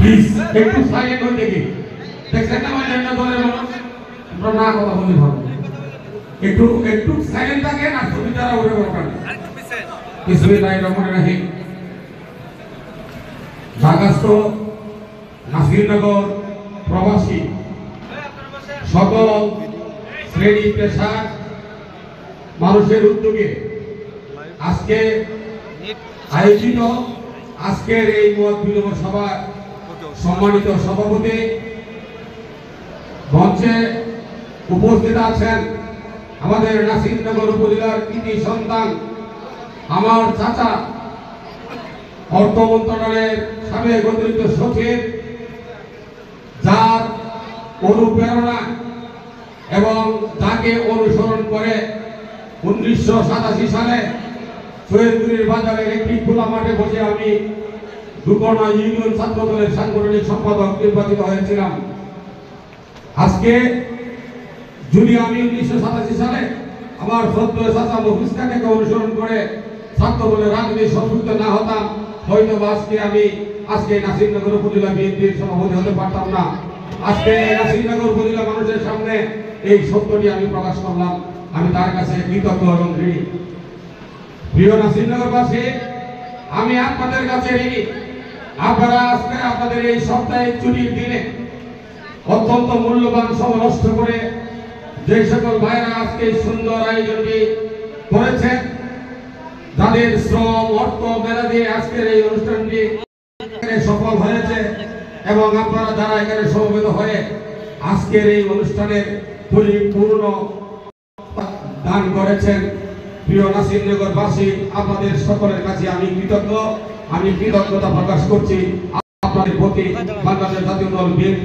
Please একটু silent হয়ে দেখি। দেখছেন না মানে না দলের মানুষ আমরা না কথা বলি ভালো। একটু একটু সাইলেন্ট থাকেন আর তুমি যারা ওরে বলবেন। বিসমিল্লাহির রহমানির রহিম। ঢাকাস্থ নাসিরনগর প্রবাসী সকল শ্রেণী পেশার মানুষের উদ্যোগে আজকে আয়োজিত আজকের এই মত বিনিময় সভা সম্মানিত সভাপতি মঞ্চে উপস্থিত আছেন আমাদের নাসিরনগর উপজেলার কৃতি সন্তান আমার চাচা অর্থ মন্ত্রণালয়ের সাবেক অতিরিক্ত সচিব, যার অনুপ্রেরণা এবং যাকে অনুসরণ করে 1987 সালে সৈয়দপুরের বাজারের একটি খোলা মাঠে বসে আমি দুকর্ণা ইউনিয়ন ছাত্র দলের সাংগঠনিক সম্পাদক নির্বাচিত হয়েছিলাম। আজকে যদি আমি 1987 সালে আমার শ্রদ্ধেয় চাচা মফিজ খানকে অনুসরণ করে ছাত্র দলের রাজনীতি সম্পৃক্ত না হতাম, হয়তো আজকে নাসিরনগর উপজেলা বিএনপির সভাপতি হতে পারতাম না। আজকে নাসিরনগর উপজেলা মানুষের সামনে এই সত্যটি আমি প্রকাশ করলাম। আমি তার কাছে কৃতজ্ঞ এবং ঋণী। প্রিয় নাসিরনগরবাসী, আমি আপনাদের কাছে ঋণী। আপনারা আজকে আপনাদের এই সপ্তাহের ছুটির দিনে অত্যন্ত মূল্যবান সময় নষ্ট করে যে সকল ভাইরা আজকে সুন্দর আয়োজনটি করেছেন, যাদের শ্রম অর্থ মেলা দিয়ে আজকের এই অনুষ্ঠানটি সফল হয়েছে এবং আপনারা যারা এখানে সমবেত হয়ে আজকের এই অনুষ্ঠানের পরিপূর্ণ দান করেছেন, প্রিয় নাসিরনগরবাসী, আপনাদের সকলের কাছে আমি কৃতজ্ঞতা প্রকাশ করছি। আপনাদের প্রতি বাংলাদেশ জাতীয় দল বিএনপি